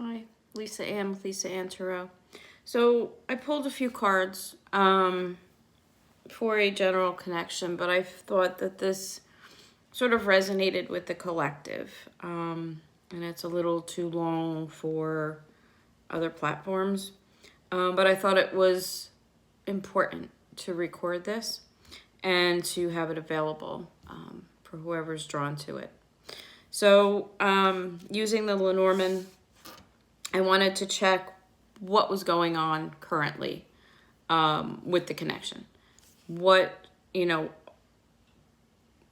Hi, Lisa Ann with Lisa Ann Tarot. So I pulled a few cards for a general connection, but I thought that this sort of resonated with the collective. And it's a little too long for other platforms. But I thought it was important to record this and to have it available for whoever's drawn to it. So using the Lenormand, I wanted to check what was going on currently with the connection. What,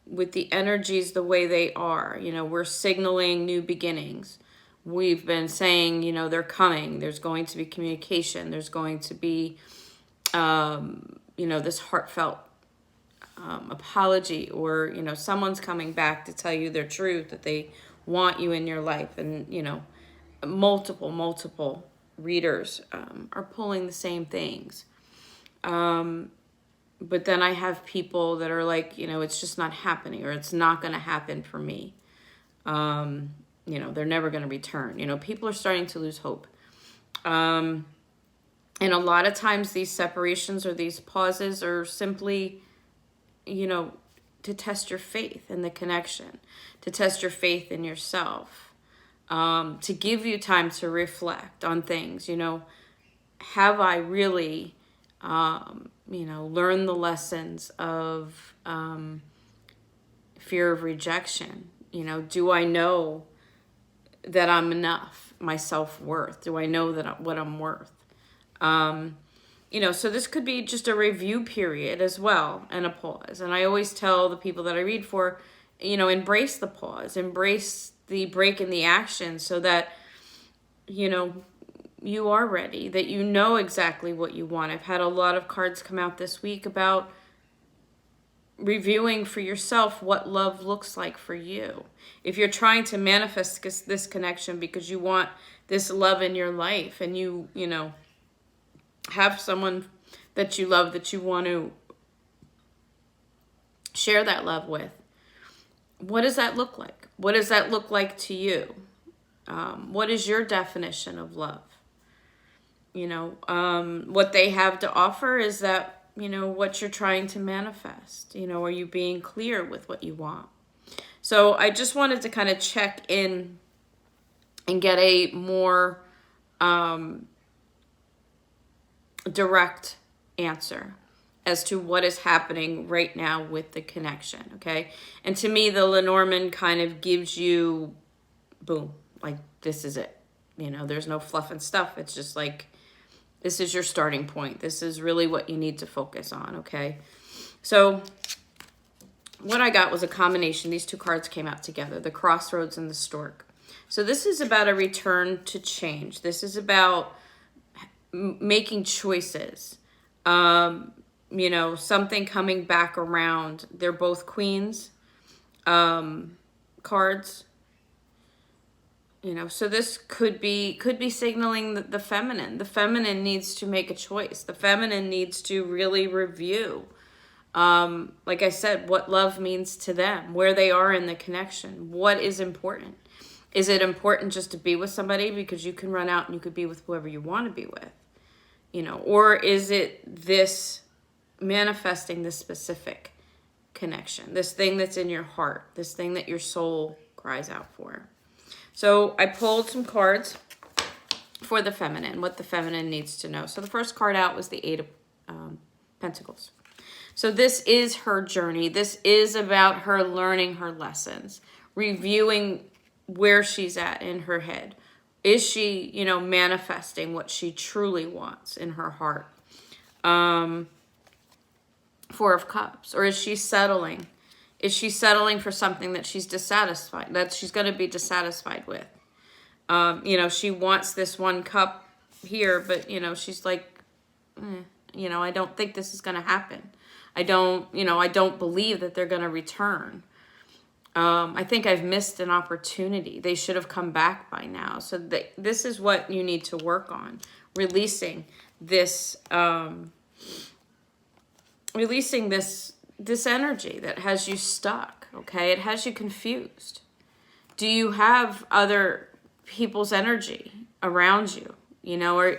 with the energies the way they are, we're signaling new beginnings. We've been saying, they're coming. There's going to be communication. There's going to be, this heartfelt apology, or, someone's coming back to tell you their truth, that they want you in your life. And, multiple readers are pulling the same things. But then I have people that are like, it's just not happening, or it's not going to happen for me. They're never going to return. People are starting to lose hope. And a lot of times these separations or these pauses are simply, to test your faith in the connection, to test your faith in yourself, to give you time to reflect on things. Have I really, learned the lessons of fear of rejection? Do I know that I'm enough, my self-worth? Do I know what I'm worth? So this could be just a review period as well, and a pause. And I always tell the people that I read for, embrace the pause, embrace the break in the action, so that, you are ready, that you know exactly what you want. I've had a lot of cards come out this week about reviewing for yourself what love looks like for you. If you're trying to manifest this connection because you want this love in your life, and you have someone that you love, that you want to share that love with, what does that look like? What does that look like to you? What is your definition of love? What they have to offer is that, what you're trying to manifest. Are you being clear with what you want? So I just wanted to kind of check in and get a more direct answer as to what is happening right now with the connection, okay? And to me, the Lenormand kind of gives you, boom, like, this is it. There's no fluff and stuff. It's just like, this is your starting point. This is really what you need to focus on, okay? So what I got was a combination. These two cards came out together, the Crossroads and the Stork. So this is about a return to change. This is about making choices. Something coming back around. They're both Queens cards. So this could be signaling the feminine. The feminine needs to make a choice. The feminine needs to really review, like I said, what love means to them, where they are in the connection, what is important. Is it important just to be with somebody because you can run out and you could be with whoever you want to be with? Or is it this manifesting this specific connection, this thing that's in your heart, this thing that your soul cries out for? So I pulled some cards for the feminine, what the feminine needs to know. So the first card out was the Eight of Pentacles. So this is her journey. This is about her learning her lessons, reviewing where she's at in her head. Is she, manifesting what she truly wants in her heart? Four of Cups. Or is she settling? Is she settling for something that she's dissatisfied, that she's going to be dissatisfied with? She wants this one cup here, but, she's like, I don't think this is going to happen. I don't believe that they're going to return. I think I've missed an opportunity. They should have come back by now. So this is what you need to work on. Releasing this energy that has you stuck, okay? It has you confused. Do you have other people's energy? around you? You know, or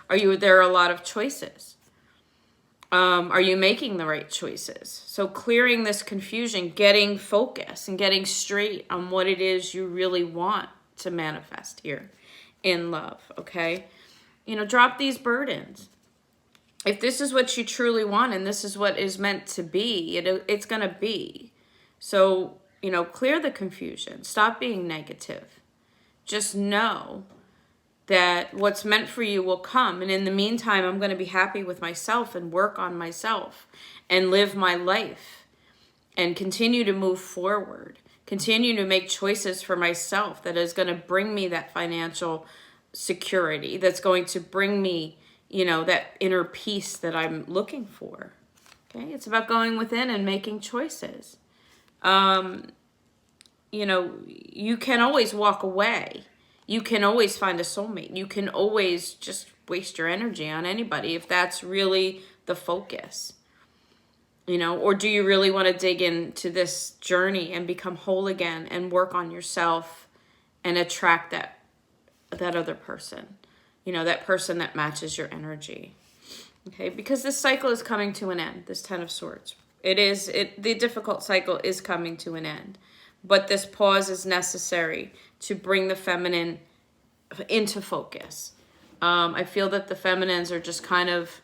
are there a lot of choices? Are you making the right choices? So clearing this confusion, getting focus and getting straight on what it is you really want to manifest here in love, okay? You know, drop these burdens. If this is what you truly want and this is what is meant to be, it's going to be. So, you know, clear the confusion. Stop being negative. Just know that what's meant for you will come. And in the meantime, I'm going to be happy with myself and work on myself and live my life and continue to move forward. Continue to make choices for myself that is going to bring me that financial security, that's going to bring me, you know, that inner peace that I'm looking for. Okay? It's about going within and making choices. You know, you can always walk away. You can always find a soulmate. You can always just waste your energy on anybody if that's really the focus. You know, or do you really want to dig into this journey and become whole again and work on yourself and attract that other person? You know, that person that matches your energy. Okay, because this cycle is coming to an end, this Ten of Swords. The difficult cycle is coming to an end. But this pause is necessary to bring the feminine into focus. I feel that the feminines are just kind of,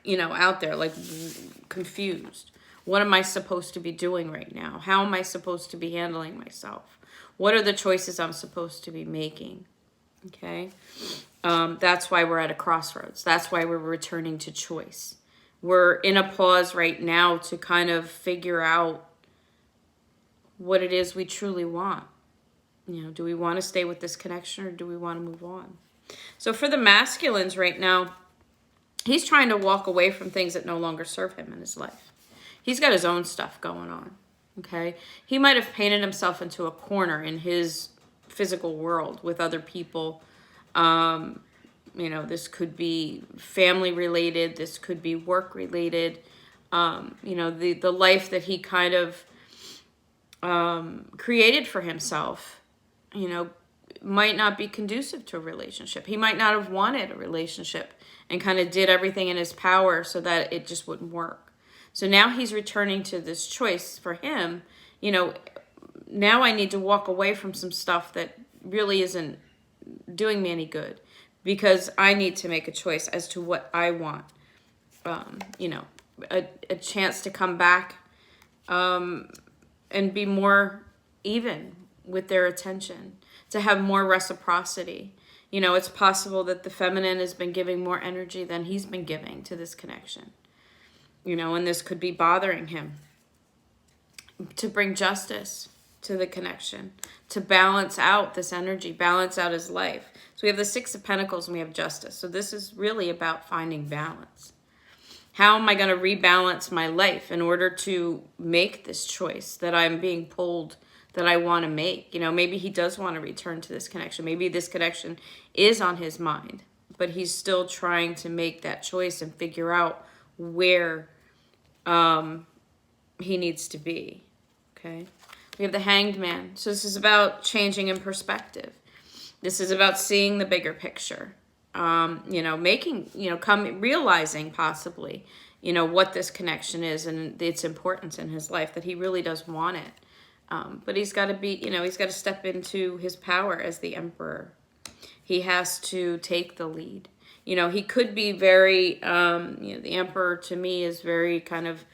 you know, out there, like confused. What am I supposed to be doing right now? How am I supposed to be handling myself? What are the choices I'm supposed to be making? Okay? That's why we're at a crossroads. That's why we're returning to choice. We're in a pause right now to kind of figure out what it is we truly want. You know, do we want to stay with this connection or do we want to move on? So for the masculines right now, he's trying to walk away from things that no longer serve him in his life. He's got his own stuff going on, okay? He might have painted himself into a corner in his physical world with other people. You know, this could be family related. This could be work related. You know, the life that he kind of created for himself, you know, might not be conducive to a relationship. He might not have wanted a relationship and kind of did everything in his power so that it just wouldn't work. So now he's returning to this choice for him. You know, now I need to walk away from some stuff that really isn't doing me any good because I need to make a choice as to what I want. You know, a chance to come back and be more even with their attention, to have more reciprocity. You know, it's possible that the feminine has been giving more energy than he's been giving to this connection. You know, and this could be bothering him. To bring justice to the connection, to balance out this energy, balance out his life. So we have the Six of Pentacles and we have Justice. So this is really about finding balance. How am I going to rebalance my life in order to make this choice that I'm being pulled, that I want to make? You know, maybe he does want to return to this connection. Maybe this connection is on his mind, but he's still trying to make that choice and figure out where he needs to be. Okay. We have the Hanged Man. So this is about changing in perspective. This is about seeing the bigger picture. You know, making, you know, realizing possibly, you know, what this connection is and its importance in his life, that he really does want it. But he's got to be, you know, he's got to step into his power as the Emperor. He has to take the lead. You know, he could be very, you know, the Emperor to me is very kind of,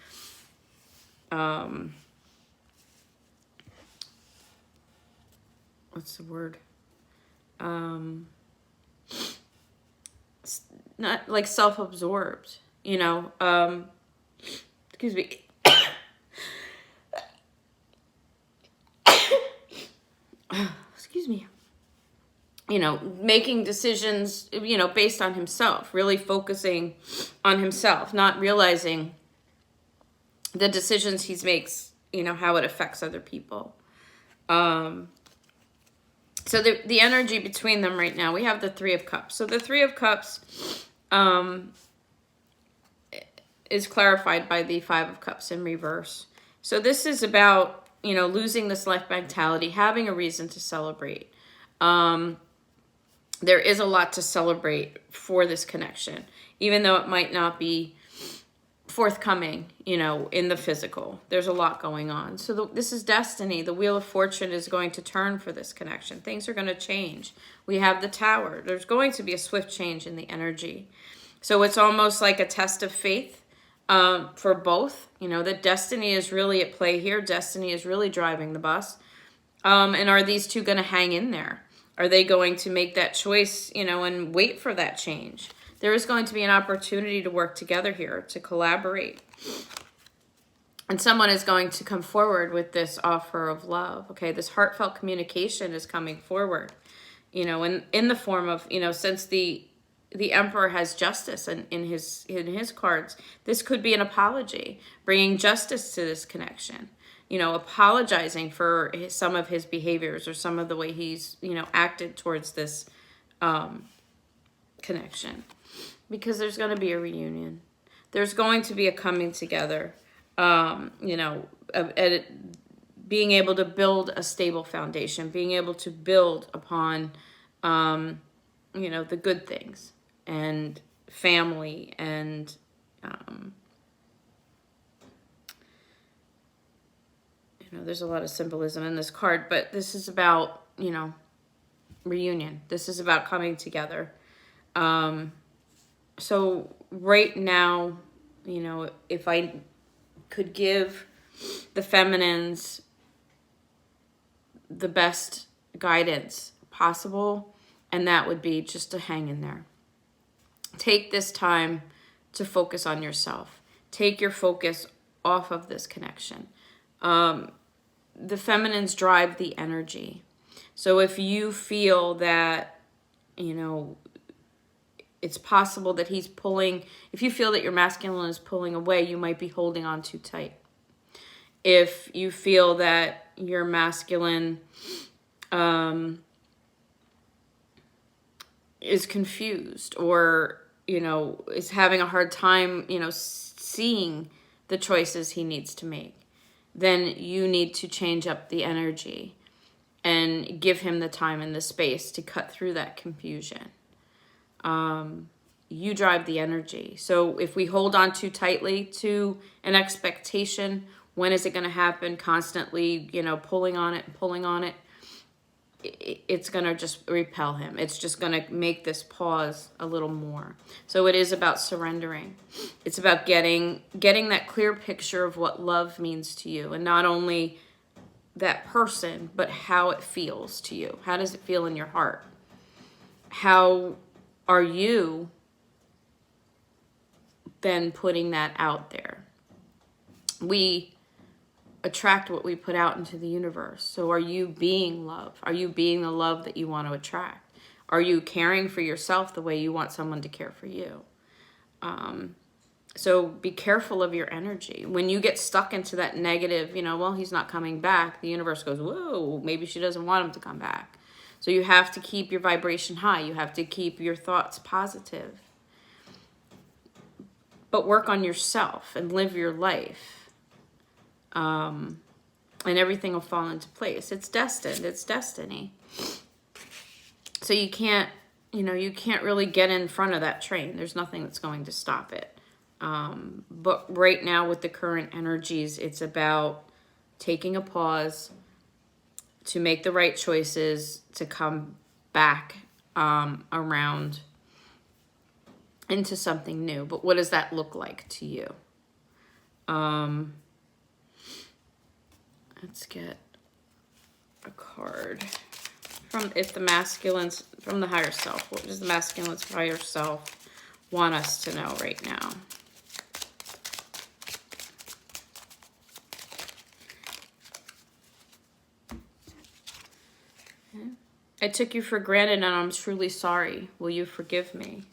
what's the word? Not like self-absorbed, you know, excuse me. Excuse me. You know, making decisions, you know, based on himself, really focusing on himself, not realizing the decisions he makes, you know, how it affects other people. So the energy between them right now, we have the Three of Cups. So the Three of Cups is clarified by the Five of Cups in reverse. So this is about, you know, losing this life mentality, having a reason to celebrate, There is a lot to celebrate for this connection, even though it might not be forthcoming, you know, in the physical. There's a lot going on. So this is destiny. The Wheel of Fortune is going to turn for this connection. Things are going to change. We have the Tower. There's going to be a swift change in the energy. So it's almost like a test of faith for both. You know, that destiny is really at play here. Destiny is really driving the bus. And are these two going to hang in there? Are they going to make that choice, you know, and wait for that change? There is going to be an opportunity to work together here, to collaborate. And someone is going to come forward with this offer of love, okay? This heartfelt communication is coming forward, you know, in the form of, you know, since the Emperor has justice in his cards, this could be an apology, bringing justice to this connection. You know, apologizing for some of his behaviors or some of the way he's, you know, acted towards this connection. Because there's going to be a reunion. There's going to be a coming together, you know, being able to build a stable foundation, being able to build upon, you know, the good things and family and, you know, there's a lot of symbolism in this card, but this is about, you know, reunion. This is about coming together. So right now, you know, if I could give the feminines the best guidance possible, and that would be just to hang in there. Take this time to focus on yourself. Take your focus off of this connection. The feminines drive the energy. So if you feel that, you know, it's possible that he's pulling, if you feel that your masculine is pulling away, you might be holding on too tight. If you feel that your masculine is confused or, you know, is having a hard time, you know, seeing the choices he needs to make, then you need to change up the energy and give him the time and the space to cut through that confusion. You drive the energy. So if we hold on too tightly to an expectation, when is it going to happen? Constantly, you know, pulling on it, it's going to just repel him. It's just going to make this pause a little more. So it is about surrendering. It's about getting that clear picture of what love means to you, and not only that person, but how it feels to you. How does it feel in your heart? How are you then putting that out there? We attract what we put out into the universe. So are you being love? Are you being the love that you want to attract? Are you caring for yourself the way you want someone to care for you? So be careful of your energy. When you get stuck into that negative, you know, well, he's not coming back, the universe goes, whoa, maybe she doesn't want him to come back. So you have to keep your vibration high. You have to keep your thoughts positive. But work on yourself and live your life. And everything will fall into place. It's destined. It's destiny. So you can't really get in front of that train. There's nothing that's going to stop it. But right now with the current energies, it's about taking a pause to make the right choices, to come back around into something new. But what does that look like to you? Let's get a card from from the higher self. What does the masculine's higher self want us to know right now? I took you for granted and I'm truly sorry. Will you forgive me?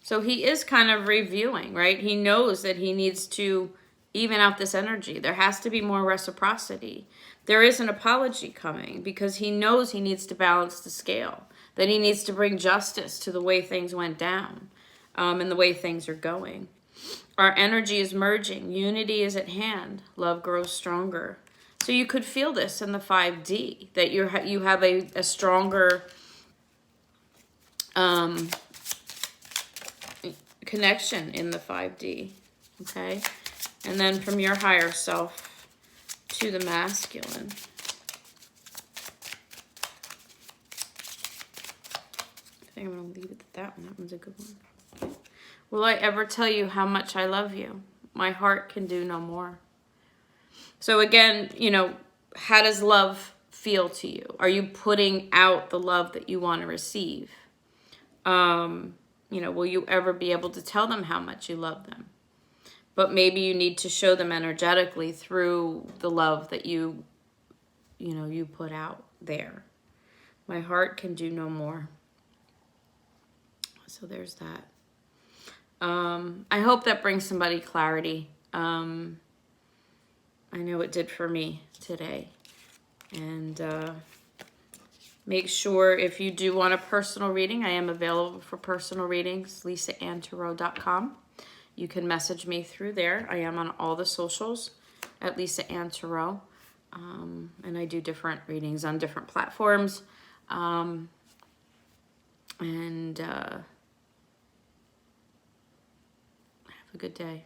So he is kind of reviewing, right? He knows that he needs to even out this energy. There has to be more reciprocity. There is an apology coming because he knows he needs to balance the scale, that he needs to bring justice to the way things went down and the way things are going. Our energy is merging. Unity is at hand. Love grows stronger. So you could feel this in the 5D, that you have a stronger connection in the 5D, okay? And then from your higher self to the masculine. I think I'm going to leave it at that one. That one's a good one. Okay. Will I ever tell you how much I love you? My heart can do no more. So again, you know, how does love feel to you? Are you putting out the love that you want to receive? You know, will you ever be able to tell them how much you love them? But maybe you need to show them energetically through the love that you put out there. My heart can do no more. So there's that. I hope that brings somebody clarity. I know it did for me today. And make sure if you do want a personal reading, I am available for personal readings, LisaAnnTarot.com. You can message me through there. I am on all the socials at Lisa Ann Tarot. And I do different readings on different platforms. Have a good day.